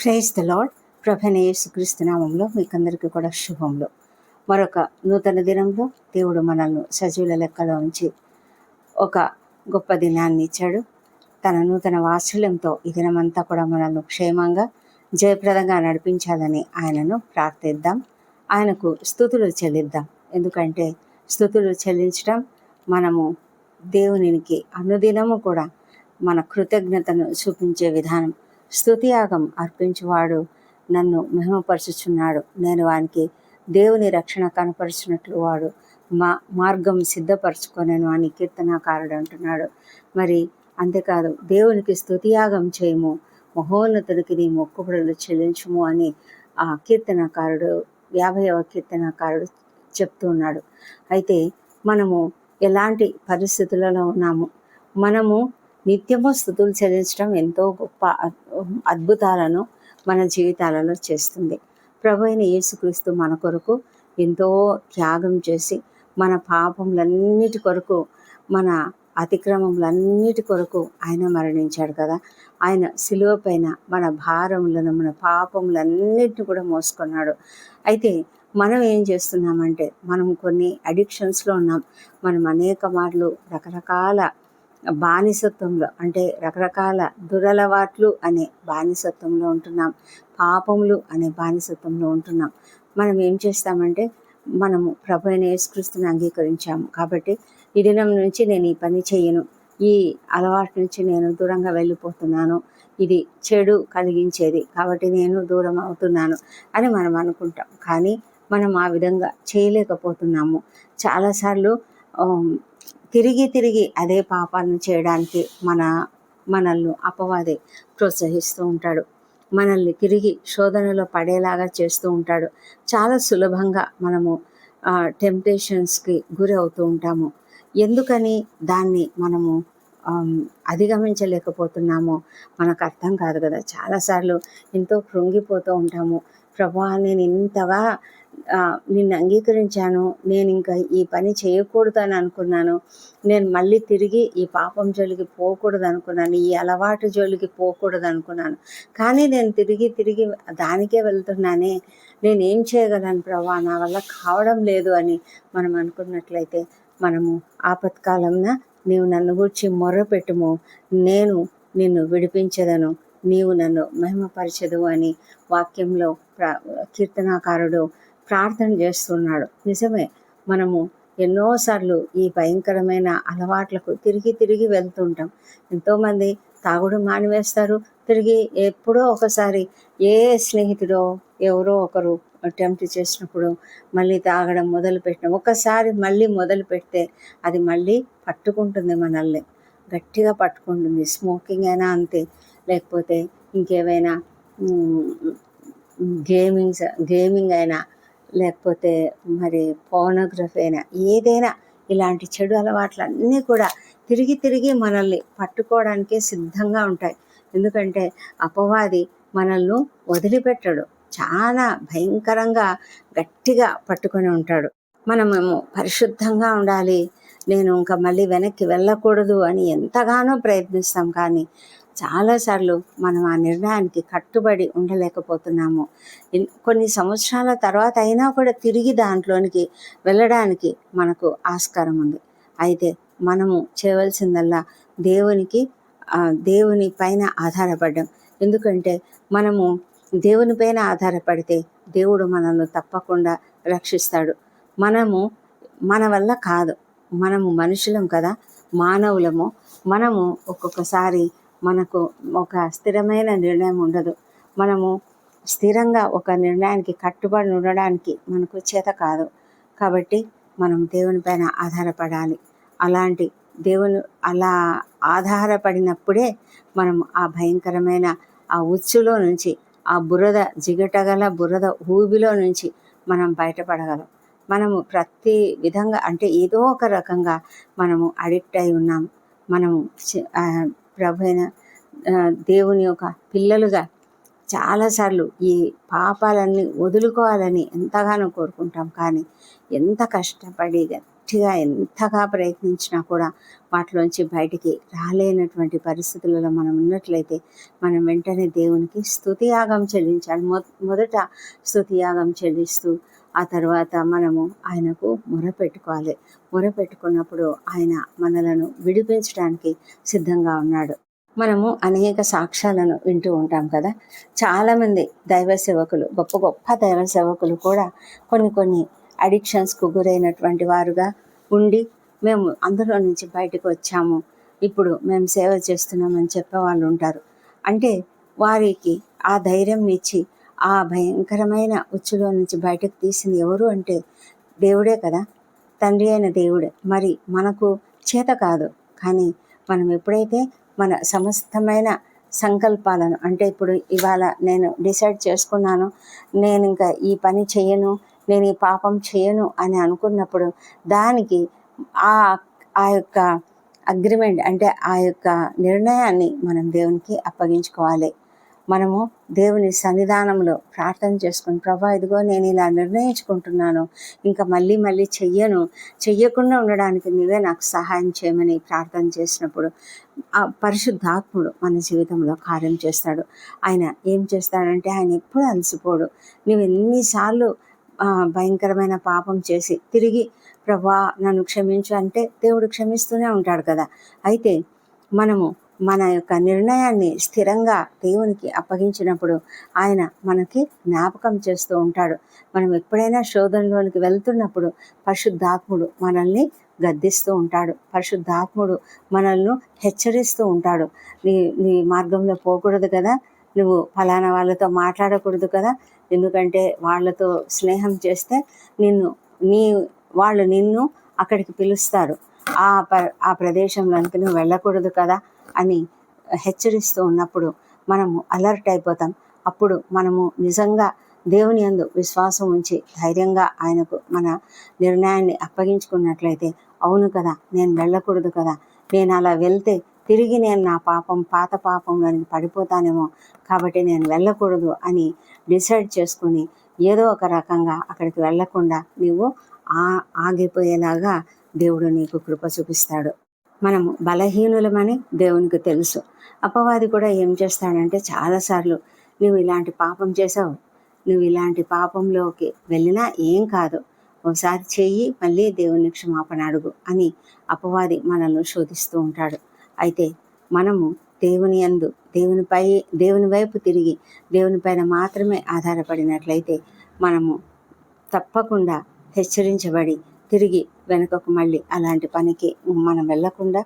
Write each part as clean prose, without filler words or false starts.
Praise the lord. ప్రభువైన యేసుక్రీస్తు నామములో మీకందరికీ కూడా శుభములు. మరొక నూతన దినంలో దేవుడు మనల్ని సజీవుల లెక్కలో ఉంచి ఒక గొప్ప దినాన్ని ఇచ్చాడు. తన నూతన వాత్సల్యంతో ఈ దినమంతా కూడా మనల్ని క్షేమంగా జయప్రదంగా నడిపించాలని ఆయనను ప్రార్థిద్దాం. ఆయనకు స్తుతులు చెల్లిద్దాం. ఎందుకంటే స్తుతులు చెల్లించడం మనము దేవునికి అనుదినము కూడా మన కృతజ్ఞతను చూపించే విధానం. స్తుతియాగం అర్పించువాడు నన్ను మహిమపరచుచున్నాడు, నేను వానికి దేవుని రక్షణ కనపరుచున్నట్లు వాడు మార్గం సిద్ధపరచుకొనెను అని కీర్తనాకారుడు అంటున్నాడు. మరి అంతేకాదు, దేవునికి స్తుతియాగం చేయము, మహోన్నతుడికి నీ మొక్కుబడులు చెల్లించుము అని ఆ కీర్తనాకారుడు 50వ కీర్తనాకారుడు చెప్తూ ఉన్నాడు. అయితే మనము ఎలాంటి పరిస్థితులలో ఉన్నాము? మనము నిత్యము స్తుతులు చెల్లించడం ఎంతో గొప్ప అద్భుతాలను మన జీవితాలలో చేస్తుంది. ప్రభు అయిన యేసుక్రీస్తు మన కొరకు ఎంతో త్యాగం చేసి మన పాపములన్నిటి కొరకు, మన అతిక్రమములన్నిటి కొరకు ఆయన మరణించాడు కదా. ఆయన సిలువ పైన మన భారములను, మన పాపములన్నిటిని కూడా మోసుకున్నాడు. అయితే మనం ఏం చేస్తున్నామంటే, మనం కొన్ని అడిక్షన్స్లో ఉన్నాం. మనం అనేక మార్లు రకరకాల బానిసత్వంలో, అంటే రకరకాల దురలవాట్లు అనే బానిసత్వంలో ఉంటున్నాం, పాపములు అనే బానిసత్వంలో ఉంటున్నాం. మనం ఏం చేస్తామంటే, మనము ప్రభు అయిన యేసుక్రీస్తుని అంగీకరించాము కాబట్టి ఈ దినం నుంచి నేను ఈ పని చేయను, ఈ అలవాటు నుంచి నేను దూరంగా వెళ్ళిపోతున్నాను, ఇది చెడు కలిగించేది కాబట్టి నేను దూరం అవుతున్నాను అని మనం అనుకుంటాం. కానీ మనం ఆ విధంగా చేయలేకపోతున్నాము. చాలాసార్లు తిరిగి అదే పాపాలను చేయడానికి మనల్ని అపవాది ప్రోత్సహిస్తూ ఉంటాడు. మనల్ని తిరిగి శోధనలో పడేలాగా చేస్తూ ఉంటాడు. చాలా సులభంగా మనము టెంప్టేషన్స్కి గురి అవుతూ ఉంటాము. ఎందుకని దాన్ని మనము అధిగమించలేకపోతున్నామో మనకు అర్థం కాదు కదా. చాలాసార్లు ఎంతో కృంగిపోతూ ఉంటాము. ప్రభువా, నేను ఇంతగా నిన్ను అంగీకరించాను, నేను ఇంకా ఈ పని చేయకూడదు అని అనుకున్నాను, నేను మళ్ళీ తిరిగి ఈ పాపం జోలికి పోకూడదు అనుకున్నాను, ఈ అలవాటు జోలికి పోకూడదు అనుకున్నాను, కానీ నేను తిరిగి దానికే వెళ్తున్నానే, నేనేం చేయగలను ప్రభువా, నా వల్ల కావడం లేదు అని మనం అనుకున్నట్లయితే, మనము ఆపత్కాలంన నీవు నన్ను గూర్చి మొర్రపెట్టుము, నేను నిన్ను విడిపించదను, నీవు నన్ను మహిమపరచదు అని వాక్యంలో కీర్తనాకారుడు ప్రార్థన చేస్తున్నాడు. నిజమే, మనము ఎన్నోసార్లు ఈ భయంకరమైన అలవాట్లకు తిరిగి వెళ్తుంటాం. ఎంతోమంది తాగుడు మానివేస్తారు, తిరిగి ఎప్పుడో ఒకసారి ఏ స్నేహితుడో ఎవరో ఒకరు అటెంప్ట్ చేసినప్పుడు మళ్ళీ తాగడం మొదలుపెట్టిన ఒకసారి మళ్ళీ మొదలు పెడితే అది మళ్ళీ పట్టుకుంటుంది, మనల్ని గట్టిగా పట్టుకుంటుంది. స్మోకింగ్ అయినా అంతే, లేకపోతే ఇంకేమైనా గేమింగ్ అయినా, లేకపోతే మరి పోర్నోగ్రఫీ అయినా, ఏదైనా ఇలాంటి చెడు అలవాట్లన్నీ కూడా తిరిగి మనల్ని పట్టుకోవడానికే సిద్ధంగా ఉంటాయి. ఎందుకంటే అపవాది మనల్ని వదిలిపెట్టడు, చాలా భయంకరంగా గట్టిగా పట్టుకొని ఉంటాడు. మనమేమో పరిశుద్ధంగా ఉండాలి, నేను ఇంకా మళ్ళీ వెనక్కి వెళ్ళకూడదు అని ఎంతగానో ప్రయత్నిస్తాం. కానీ చాలాసార్లు మనం ఆ నిర్ణయానికి కట్టుబడి ఉండలేకపోతున్నాము. కొన్ని సంవత్సరాల తర్వాత అయినా కూడా తిరిగి దాంట్లోనికి వెళ్ళడానికి మనకు ఆస్కారం ఉంది. అయితే మనము చేయవలసిందల్లా దేవుని పైన ఆధారపడ్డం. ఎందుకంటే మనము దేవుని పైన ఆధారపడితే దేవుడు మనల్ని తప్పకుండా రక్షిస్తాడు. మన వల్ల కాదు, మనము మనుషులం కదా, మానవులము. మనము ఒక్కొక్కసారి మనకు ఒక స్థిరమైన నిర్ణయం ఉండదు. మనము స్థిరంగా ఒక నిర్ణయానికి కట్టుబడి ఉండడానికి మనకు చేత కాదు. కాబట్టి మనం దేవుని పైన ఆధారపడాలి. అలాంటి దేవుని అలా ఆధారపడినప్పుడే మనం ఆ భయంకరమైన ఆ ఉచ్చులో నుంచి, ఆ జిగటగల బురద ఊబిలో నుంచి మనం బయటపడగలం. మనము ప్రతి విధంగా, అంటే ఏదో ఒక రకంగా మనము అడిక్ట్ అయి ఉన్నాం. మనము ప్రభు అయిన దేవుని యొక్క పిల్లలుగా చాలాసార్లు ఈ పాపాలన్నీ వదులుకోవాలని ఎంతగానో కోరుకుంటాం. కానీ ఎంత కష్టపడి గట్టిగా ఎంతగా ప్రయత్నించినా కూడా వాటిలోంచి బయటికి రాలేనటువంటి పరిస్థితులలో మనం ఉన్నట్లయితే మనం వెంటనే దేవునికి స్తుతియాగం చెల్లించాలి. మొదట స్తుతియాగం చెల్లిస్తూ ఆ తర్వాత మనము ఆయనకు మొరపెట్టుకోవాలి. మొరపెట్టుకున్నప్పుడు ఆయన మనలను విడిపించడానికి సిద్ధంగా ఉన్నాడు. మనము అనేక సాక్ష్యాలను వింటూ ఉంటాం కదా. చాలామంది దైవ సేవకులు, గొప్ప గొప్ప దైవ సేవకులు కూడా కొన్ని అడిక్షన్స్కు గురైనటువంటి వారుగా ఉండి మేము అందులో నుంచి బయటకు వచ్చాము, ఇప్పుడు మేము సేవ చేస్తున్నామని చెప్పేవాళ్ళు ఉంటారు. అంటే వారికి ఆ ధైర్యం ఇచ్చి ఆ భయంకరమైన ఉచ్చులో నుంచి బయటకు తీసింది ఎవరు అంటే దేవుడే కదా, తండ్రి అయిన దేవుడే. మరి మనకు చేత కాదు, కానీ మనం ఎప్పుడైతే మన సమస్తమైన సంకల్పాలను, అంటే ఇప్పుడు ఇవాళ నేను డిసైడ్ చేసుకున్నాను, నేను ఇంకా ఈ పని చేయను, నేను ఈ పాపం చేయను అని అనుకున్నప్పుడు దానికి ఆ ఆ యొక్క అగ్రిమెంట్, అంటే ఆ యొక్క నిర్ణయాన్ని మనం దేవునికి అప్పగించుకోవాలి. మనము దేవుని సన్నిధానంలో ప్రార్థన చేసుకుని, ప్రభా ఇదిగో నేను ఇలా నిర్ణయించుకుంటున్నాను, ఇంకా మళ్ళీ చెయ్యకుండా ఉండడానికి నీవే నాకు సహాయం చేయమని ప్రార్థన చేసినప్పుడు ఆ పరిశుద్ధాత్ముడు మన జీవితంలో కార్యం చేస్తాడు. ఆయన ఏం చేస్తాడంటే ఆయన ఎప్పుడు అలసిపోడు. నువ్వు ఎన్నిసార్లు భయంకరమైన పాపం చేసి తిరిగి ప్రభా నన్ను క్షమించు అంటే దేవుడు క్షమిస్తూనే ఉంటాడు కదా. అయితే మనము మన యొక్క నిర్ణయాన్ని స్థిరంగా దేవునికి అప్పగించినప్పుడు ఆయన మనకి జ్ఞాపకం చేస్తూ ఉంటాడు. మనం ఎప్పుడైనా శోధనలోనికి వెళ్తున్నప్పుడు పరిశుద్ధాత్ముడు మనల్ని గద్దిస్తూ ఉంటాడు. పరిశుద్ధాత్ముడు మనల్ని హెచ్చరిస్తూ ఉంటాడు. నీ మార్గంలో పోకూడదు కదా, నువ్వు ఫలానా వాళ్ళతో మాట్లాడకూడదు కదా, ఎందుకంటే వాళ్ళతో స్నేహం చేస్తే వాళ్ళు నిన్ను అక్కడికి పిలుస్తారు, ఆ ప్రదేశంలోనికి నువ్వు వెళ్ళకూడదు కదా అని హెచ్చరిస్తూ ఉన్నప్పుడు మనము అలర్ట్ అయిపోతాం. అప్పుడు మనము నిజంగా దేవుని యందు విశ్వాసం ఉంచి ధైర్యంగా ఆయనకు మన నిర్ణయాన్ని అప్పగించుకున్నట్లయితే, అవును కదా, నేను వెళ్ళకూడదు కదా, నేను అలా వెళ్తే తిరిగి నేను నా పాత పాపంలోనికి పడిపోతానేమో, కాబట్టి నేను వెళ్ళకూడదు అని డిసైడ్ చేసుకుని ఏదో ఒక రకంగా అక్కడికి వెళ్ళకుండా నీవు ఆగిపోయేలాగా దేవుడు నీకు కృప చూపిస్తాడు. మనము బలహీనులమని దేవునికి తెలుసు. అపవాది కూడా ఏం చేస్తాడంటే చాలాసార్లు నువ్వు ఇలాంటి పాపం చేసావు, నువ్వు ఇలాంటి పాపంలోకి వెళ్ళినా ఏం కాదు, ఒకసారి చెయ్యి, మళ్ళీ దేవుని క్షమాపణ అడుగు అని అపవాది మనల్ని శోధిస్తూ ఉంటాడు. అయితే మనము దేవుని వైపు తిరిగి దేవునిపైన మాత్రమే ఆధారపడినట్లయితే మనము తప్పకుండా హెచ్చరించబడి తిరిగి వెనుకకు మళ్ళీ అలాంటి పనికి మనం వెళ్ళకుండా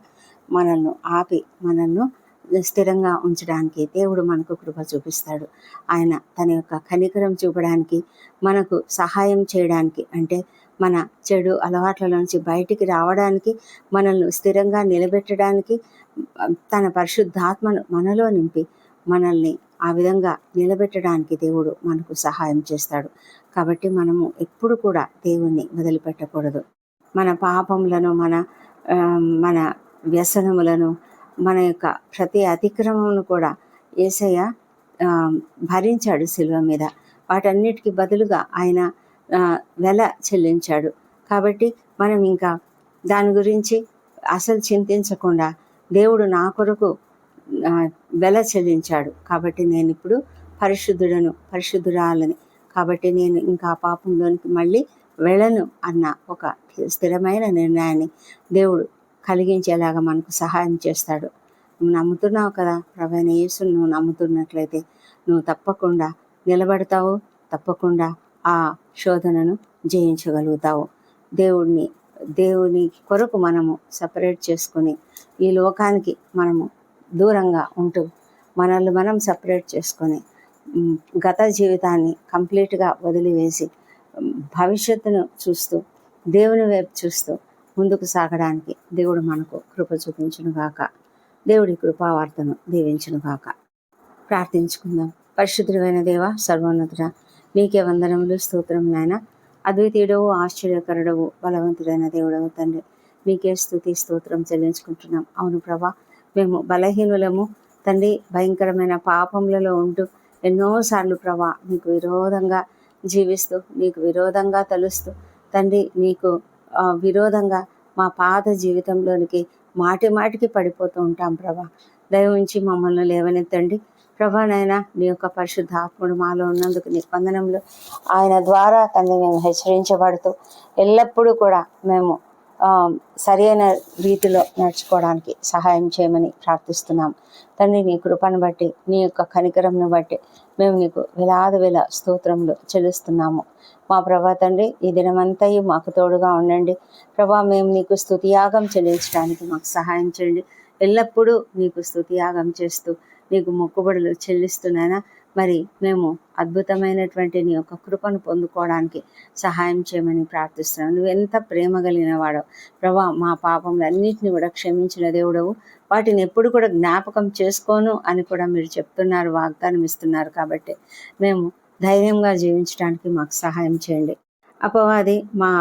మనల్ని ఆపి మనల్ని స్థిరంగా ఉంచడానికి దేవుడు మనకు కృప చూపిస్తాడు. ఆయన తన యొక్క కనికరం చూపడానికి, మనకు సహాయం చేయడానికి, అంటే మన చెడు అలవాట్ల నుంచి బయటికి రావడానికి, మనల్ని స్థిరంగా నిలబెట్టడానికి, తన పరిశుద్ధాత్మను మనలో నింపి మనల్ని ఆ విధంగా నిలబెట్టడానికి దేవుడు మనకు సహాయం చేస్తాడు. కాబట్టి మనము ఎప్పుడు కూడా దేవుణ్ణి వదిలిపెట్టకూడదు. మన పాపములను, మన వ్యసనములను, మన యొక్క ప్రతి అతిక్రమమును కూడా యేసయ్య భరించాడు శిలువ మీద. వాటన్నిటికీ బదులుగా ఆయన వెల చెల్లించాడు. కాబట్టి మనం ఇంకా దాని గురించి అసలు చింతించకుండా, దేవుడు నా కొరకు వెల చెల్లించాడు కాబట్టి నేను ఇప్పుడు పరిశుద్ధురాలని, కాబట్టి నేను ఇంకా పాపంలోనికి మళ్ళీ వెళ్ళను అన్న ఒక స్థిరమైన నిర్ణయాన్ని దేవుడు కలిగించేలాగా మనకు సహాయం చేస్తాడు. నువ్వు నమ్ముతున్నావు కదా ప్రభువైన యేసును, నువ్వు నమ్ముతున్నట్లయితే నువ్వు తప్పకుండా నిలబడతావు, తప్పకుండా ఆ శోధనను జయించగలుగుతావు. దేవుని కొరకు మనము సపరేట్ చేసుకొని ఈ లోకానికి మనము దూరంగా ఉంటూ మనల్ని మనం సపరేట్ చేసుకొని గత జీవితాన్ని కంప్లీట్గా వదిలివేసి భవిష్యత్తును చూస్తూ దేవుని వైపు చూస్తూ ముందుకు సాగడానికి దేవుడు మనకు కృప చూపించునుగాక. దేవుడి కృపావార్తను దీవించునుగాక. ప్రార్థించుకుందాం. పరిశుద్ధుడైన దేవ, సర్వోన్నతుడా, నీకే వందనములు, స్తోత్రం నాయన. అద్వితీయుడవు, ఆశ్చర్యకరుడవు, బలవంతుడైన దేవుడవు తండ్రి, నీకే స్తుతి స్తోత్రం చెల్లించుకుంటున్నాం. అవును ప్రభా, మేము బలహీనులము తండ్రి, భయంకరమైన పాపములలో ఉంటూ ఎన్నోసార్లు ప్రభా నీకు విరోధంగా జీవిస్తూ, నీకు విరోధంగా తలుస్తూ తండ్రి, నీకు విరోధంగా మా పాత జీవితంలోనికి మాటి మాటికి పడిపోతూ ఉంటాం ప్రభా. దయ ఉంచి మమ్మల్ని లేవనెత్తండి ప్రభా. నాయన నీ యొక్క పరిశుద్ధాత్ముడు మాలో ఉన్నందుకు నీ వందనములు. ఆయన ద్వారా తండ్రి మేము హెచ్చరించబడుతూ ఎల్లప్పుడూ కూడా మేము సరైన రీతిలో నడుచుకోవడానికి సహాయం చేయమని ప్రార్థిస్తున్నాం తండ్రి. నీ కృపను బట్టి, నీ యొక్క కనికరంను బట్టి మేము నీకు వేల స్తోత్రములు చెల్లిస్తున్నాము మా ప్రభా తండ్రి. ఈ దినమంతయు మాకు తోడుగా ఉండండి ప్రభా. మేము నీకు స్తుతియాగం చెల్లించడానికి మాకు సహాయం చేయండి. ఎల్లప్పుడూ నీకు స్తుతియాగం చేస్తూ నీకు మొక్కుబడులు చెల్లిస్తున్నానా మరి మేము అద్భుతమైనటువంటి నీ యొక్క కృపను పొందుకోవడానికి సహాయం చేయమని ప్రార్థిస్తున్నాను. నువ్వు ఎంత ప్రేమ కలిగిన వాడవు ప్రభా. మా పాపములన్నింటినీ కూడా క్షమించిన దేవుడవు. వాటిని ఎప్పుడు కూడా జ్ఞాపకం చేసుకోను అని కూడా మీరు చెప్తున్నారు, వాగ్దానం ఇస్తున్నారు. కాబట్టి మేము ధైర్యంగా జీవించడానికి మాకు సహాయం చేయండి. అపవాది మా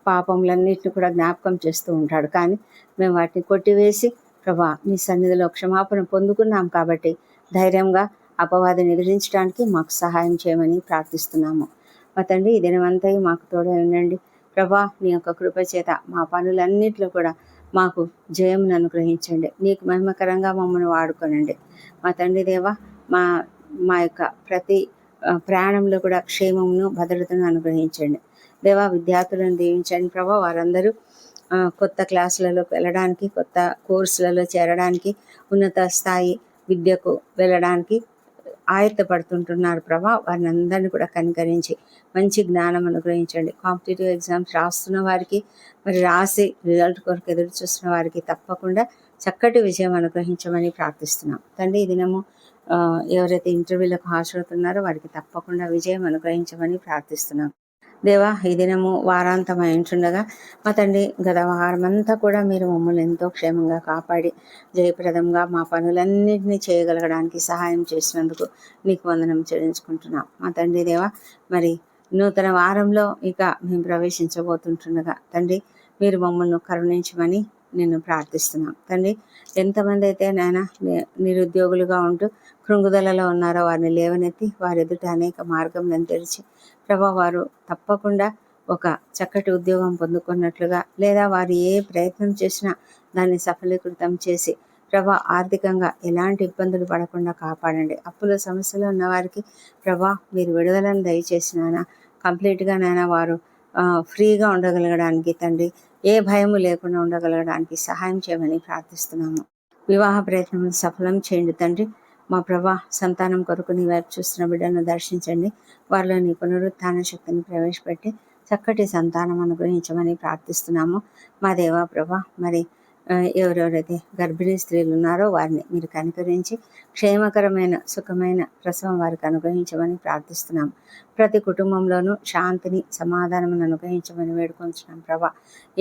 పాపములన్నింటినీ కూడా జ్ఞాపకం చేస్తూ ఉంటాడు, కానీ మేము వాటిని కొట్టివేసి ప్రభా నీ సన్నిధిలో క్షమాపణ పొందుకున్నాం కాబట్టి ధైర్యంగా అపవాదిని ఎదిరించడానికి మాకు సహాయం చేయమని ప్రార్థిస్తున్నాము మా తండ్రి. ఈ దినమంతా మాకు తోడే ఉండండి ప్రభా. నీ యొక్క కృప చేత మా పనులన్నింటిలో కూడా మాకు జయమును అనుగ్రహించండి. నీకు మహిమకరంగా మమ్మల్ని వాడుకోనండి మా తండ్రి దేవా. మా యొక్క ప్రతి ప్రయాణంలో కూడా క్షేమమును భద్రతను అనుగ్రహించండి దేవా. విద్యార్థులను దీవించండి ప్రభా. వారందరూ కొత్త క్లాసులలోకి వెళ్ళడానికి, కొత్త కోర్సులలో చేరడానికి, ఉన్నత స్థాయి విద్యకు వెళ్ళడానికి ఆయత్తపడుతుంటున్నారు ప్రభా. వారిని అందరినీ కూడా కనికరించి మంచి జ్ఞానం అనుగ్రహించండి. కాంపిటేటివ్ ఎగ్జామ్స్ రాస్తున్న వారికి, మరి రాసి రిజల్ట్ కొరకు ఎదురు చూస్తున్న వారికి తప్పకుండా చక్కటి విజయం అనుగ్రహించమని ప్రార్థిస్తున్నాం తండ్రి. ఈ దినము ఎవరైతే ఇంటర్వ్యూలకు హాజరవుతున్నారో వారికి తప్పకుండా విజయం అనుగ్రహించమని ప్రార్థిస్తున్నాం దేవా. ఈ దినము వారాంతం అయింటుండగా మా తండ్రి గత వారమంతా కూడా మీరు మమ్మల్ని ఎంతో క్షేమంగా కాపాడి జయప్రదంగా మా పనులన్నింటినీ చేయగలగడానికి సహాయం చేసినందుకు నీకు వందనం చెల్లించుకుంటున్నాం మా తండ్రి దేవా. మరి నూతన వారంలో ఇక మేము ప్రవేశించబోతుంటుండగా తండ్రి మీరు మమ్మల్ని కరుణించమని నేను ప్రార్థిస్తున్నాం తండ్రి. ఎంతమంది అయితే నాయన నిరుద్యోగులుగా ఉంటూ కృంగుదలలో ఉన్నారో వారిని లేవనెత్తి వారి ఎదుట అనేక మార్గంలను తెరిచి ప్రభా వారు తప్పకుండా ఒక చక్కటి ఉద్యోగం పొందుకున్నట్లుగా, లేదా వారు ఏ ప్రయత్నం చేసినా దాన్ని సఫలీకృతం చేసి ప్రభా ఆర్థికంగా ఎలాంటి ఇబ్బందులు పడకుండా కాపాడండి. అప్పుల సమస్యలు ఉన్న వారికి ప్రభా మీరు విడుదలను దయచేసినానా కంప్లీట్గా నాయన వారు ఫ్రీగా ఉండగలగడానికి తండ్రి, ఏ భయము లేకుండా ఉండగలగడానికి సహాయం చేయమని ప్రార్థిస్తున్నాము. వివాహ ప్రయత్నములు సఫలం చేయండి తండ్రి. మా ప్రభా సంతానం కొరకు నీ వైపు చూస్తున్న బిడ్డలను దర్శించండి. వారిలో నీ పునరుత్థాన శక్తిని ప్రవేశపెట్టి చక్కటి సంతానం అనుగ్రహించమని ప్రార్థిస్తున్నాము మా దేవా ప్రభా. మరి ఎవరెవరైతే గర్భిణీ స్త్రీలు ఉన్నారో వారిని మీరు కనికరించి క్షేమకరమైన సుఖమైన ప్రసవం వారికి అనుగ్రహించమని ప్రార్థిస్తున్నాం. ప్రతి కుటుంబంలోనూ శాంతిని సమాధానం అనుగ్రహించమని వేడుకొంచున్నాం ప్రభా.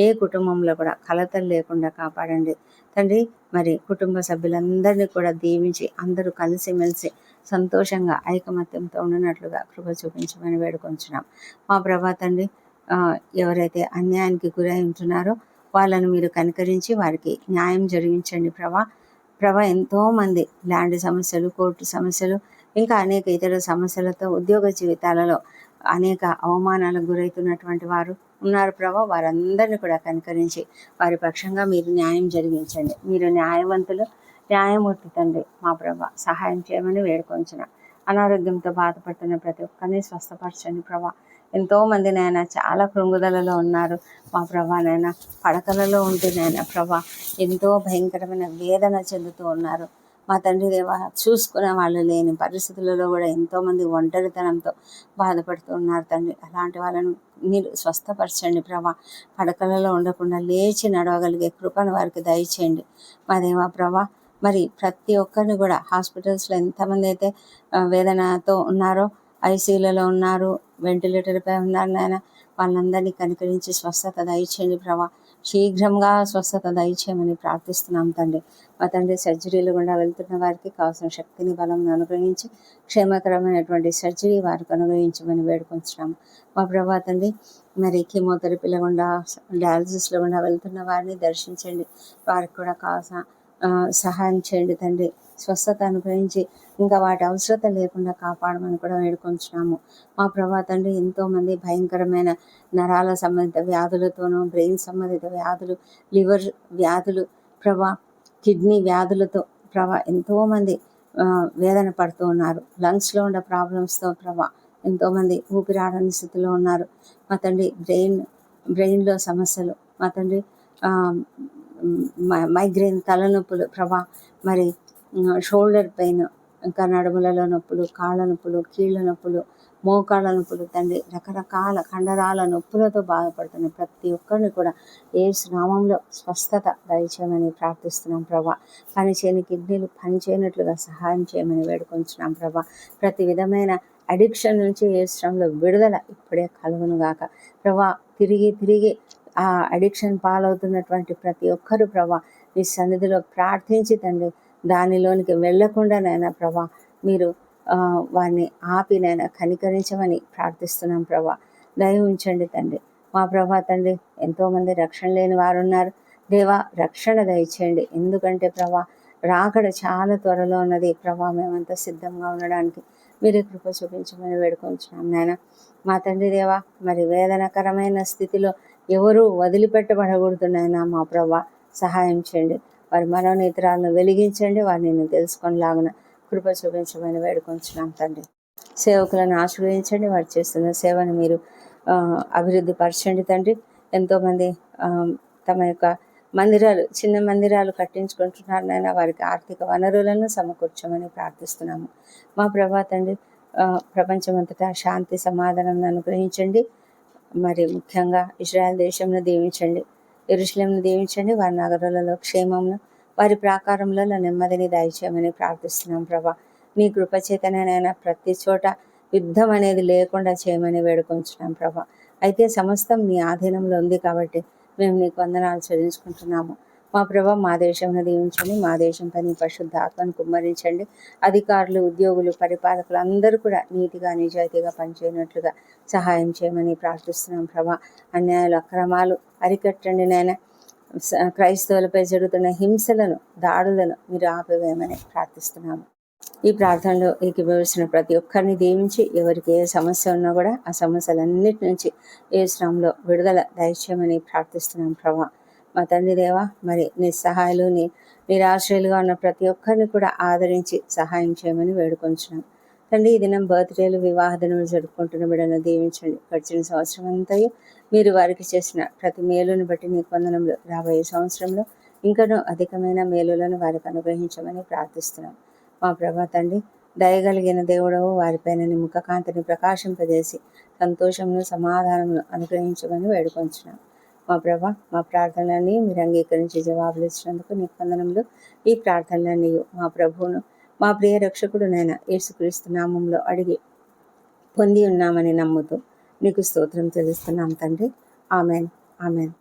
ఏ కుటుంబంలో కూడా కలతలు లేకుండా కాపాడండి తండ్రి. మరి కుటుంబ సభ్యులందరినీ కూడా దీవించి అందరూ కలిసిమెలిసి సంతోషంగా ఐకమత్యంతో ఉండనట్లుగా కృప చూపించమని వేడుకొంచున్నాం మా ప్రభా తండ్రి. ఎవరైతే అన్యాయానికి గురై ఉంటున్నారో వాళ్ళను మీరు కనికరించి వారికి న్యాయం జరిగించండి ప్రభా. ఎంతోమంది ల్యాండ్ సమస్యలు, కోర్టు సమస్యలు, ఇంకా అనేక ఇతర సమస్యలతో ఉద్యోగ జీవితాలలో అనేక అవమానాలకు గురవుతున్నటువంటి వారు ఉన్నారు ప్రభా. వారందరినీ కూడా కనికరించి వారి పక్షంగా మీరు న్యాయం జరిగించండి. మీరు న్యాయవంతులు, న్యాయమూర్తి తండ్రి మా ప్రభా. సహాయం చేయమని వేడుకొంచిన అనారోగ్యంతో బాధపడుతున్న ప్రతి ఒక్కరిని స్వస్థపరచండి ప్రభా. ఎంతోమంది నాయన చాలా కృంగుదలలో ఉన్నారు మా ప్రభా. నాయన పడకలలో ఉంటే నాయన ప్రభా ఎంతో భయంకరమైన వేదన చెందుతూ ఉన్నారు మా తండ్రి దేవా. చూసుకునే వాళ్ళు లేని పరిస్థితులలో కూడా ఎంతోమంది ఒంటరితనంతో బాధపడుతూ ఉన్నారు తండ్రి. అలాంటి వాళ్ళను మీరు స్వస్థపరచండి ప్రభా. పడకలలో ఉండకుండా లేచి నడవగలిగే కృపను వారికి దయచేయండి మా దేవా ప్రభా. మరి ప్రతి ఒక్కరిని కూడా హాస్పిటల్స్లో ఎంతమంది అయితే వేదనతో ఉన్నారో, ఐసీయూలలో ఉన్నారు, వెంటిలేటర్పై ఉన్నారు నాయన, వాళ్ళందరినీ కనికరించి స్వస్థత దయచేయండి ప్రభా. శీఘ్రంగా స్వస్థత దయచేయమని ప్రార్థిస్తున్నాం తండ్రి. మా తండ్రి సర్జరీలు గుండా వెళ్తున్న వారికి కావాల్సిన శక్తిని బలం అనుగ్రహించి క్షేమకరమైనటువంటి సర్జరీ వారికి అనుగ్రహించమని వేడుకొంచున్నాము మా ప్రభా తండ్రి. మరి కీమోథెరపీల గుండా, డయాలసిస్ల గుండా వెళ్తున్న వారిని దర్శించండి. వారికి కూడా కావాల్సిన సహాయం చేయండి తండ్రి. స్వస్థత అనుగ్రహించి ఇంకా వాటి అవసరత లేకుండా కాపాడమని కూడా వేడుకొంచున్నాము. మా ప్రభా తండ్రి, ఎంతోమంది భయంకరమైన నరాల సంబంధిత వ్యాధులతోనూ, బ్రెయిన్ సంబంధిత వ్యాధులు, లివర్ వ్యాధులు ప్రభా, కిడ్నీ వ్యాధులతో ప్రభా ఎంతోమంది వేదన పడుతూ ఉన్నారు. లంగ్స్లో ఉన్న ప్రాబ్లమ్స్తో ప్రభా ఎంతోమంది ఊపిరాడని స్థితిలో ఉన్నారు. మా తండ్రి బ్రెయిన్లో సమస్యలు, మా తండ్రి మైగ్రేన్ తలనొప్పులు ప్రభా, మరి షోల్డర్ పెయిన్, ఇంకా నడుములలో నొప్పులు, కాళ్ళ నొప్పులు, కీళ్ళ నొప్పులు, మోకాళ్ళ నొప్పులు తండ్రి, రకరకాల కండరాల నొప్పులతో బాధపడుతున్న ప్రతి ఒక్కరిని కూడా యేసు నామంలో స్వస్థత దయచేయమని ప్రార్థిస్తున్నాం ప్రభా. పనిచేయని కిడ్నీలు పనిచేయనట్లుగా సహాయం చేయమని వేడుకొంచున్నాం ప్రభా. ప్రతి విధమైన అడిక్షన్ నుంచి యేసులో విడుదల ఇప్పుడే కలుగును గాక ప్రభా. తిరిగి ఆ అడిక్షన్ పాలవుతున్నటువంటి ప్రతి ఒక్కరు ప్రభా మీ సన్నిధిలో ప్రార్థించి తండ్రి దానిలోనికి వెళ్లకుండా నైనా ప్రభా మీరు వారిని ఆపినైనా కనికరించమని ప్రార్థిస్తున్నాం ప్రభా. దయ ఉంచండి తండ్రి. మా ప్రభా తండ్రి, ఎంతోమంది రక్షణ లేని వారు ఉన్నారు దేవా, రక్షణ దయచేయండి. ఎందుకంటే ప్రభా రాకడ చాలా త్వరలో ఉన్నది ప్రభా. మేమంతా సిద్ధంగా ఉండడానికి మీరే కృప చూపించమని వేడుకొంచున్నాం నాయన. మా తండ్రి దేవా, మరి వేదనకరమైన స్థితిలో ఎవరూ వదిలిపెట్టబడకూడదు నాయన. మా ప్రభా సహాయం చేయండి. వారి మనోనేత్రాలను వెలిగించండి. వారిని నేను తెలుసుకొనిలాగున కృప చూపించమని వేడుకొంచున్నాం తండ్రి. సేవకులను ఆశీర్వదించండి. వారు చేస్తున్న సేవను మీరు అభివృద్ధి పరచండి తండ్రి. ఎంతోమంది తమ యొక్క చిన్న మందిరాలు కట్టించుకుంటున్నారు నాయన. వారికి ఆర్థిక వనరులను సమకూర్చమని ప్రార్థిస్తున్నాము. మా ప్రభా తండ్రి, ప్రపంచమంతటా శాంతి సమాధానం అనుగ్రహించండి. మరి ముఖ్యంగా ఇజ్రాయెల్ దేశంను దీవించండి, యెరూషలేమును దీవించండి. వారి నగరాలలో క్షేమమును, వారి ప్రాకారములలో నెమ్మదిని దయచేయమని ప్రార్థిస్తున్నాం ప్రభా. నీ కృపచేతనైనా ప్రతి చోట యుద్ధం అనేది లేకుండా చేయమని వేడుకొంచున్నాం ప్రభా. అయితే సమస్తం నీ ఆధీనంలో ఉంది కాబట్టి మేము నీకు వందనాలు చెల్లించుకుంటున్నాము. మా ప్రభా, మా దేశంను దీవించండి. మా దేశంపై నీ పరిశుద్ధ ఆత్మను కుమ్మరించండి. అధికారులు, ఉద్యోగులు, పరిపాలకులు అందరూ కూడా నీతిగా నిజాయితీగా పనిచేయనట్లుగా సహాయం చేయమని ప్రార్థిస్తున్నాం ప్రభా. అన్యాయాలు, అక్రమాలు అరికట్టండి నాయన. క్రైస్తవులపై జరుగుతున్న హింసలను, దాడులను మీరు ఆపివేయమని ప్రార్థిస్తున్నాము. ఈ ప్రార్థనలో ఏకీభవిస్తున్న ప్రతి ఒక్కరిని దీవించి, ఎవరికి ఏ సమస్య ఉన్నా కూడా ఆ సమస్యలన్నిటి నుంచి యేసునామములో విడుదల దయచేయమని ప్రార్థిస్తున్నాం ప్రభా. మా తండ్రి దేవా, మరి నిస్సహాయాలు, నిరాశ్రయులుగా ఉన్న ప్రతి ఒక్కరిని కూడా ఆదరించి సహాయం చేయమని వేడుకొంచున్నాం తండ్రి. ఈ దినం బర్త్డేలు, వివాహ దినములు జరుపుకుంటున్న బిడ్డలను దీవించండి. గడిచిన సంవత్సరం అంతయు మీరు వారికి చేసిన ప్రతి మేలును బట్టి నీకు వందనములు. రాబోయే సంవత్సరంలో ఇంకనూ అధికమైన మేలులను వారికి అనుగ్రహించమని ప్రార్థిస్తున్నాం. మా ప్రభా తండ్రి, దయగలిగిన దేవుడవు, వారిపైన నీ ముఖకాంతిని ప్రకాశింపజేసి సంతోషమును, సమాధానమును అనుగ్రహించమని వేడుకొంచున్నాం. మా ప్రభా, మా ప్రార్థనలన్నీ మీరు అంగీకరించి జవాబులు ఇచ్చినందుకు నీకు వందనములు. ఈ ప్రార్థనలన్నీ మా ప్రభువును, మా ప్రియ రక్షకుడునైన యేసుక్రీస్తు నామంలో అడిగి పొంది ఉన్నామని నమ్ముతూ నీకు స్తోత్రం చెల్లిస్తున్నాం తండ్రి. Amen, amen.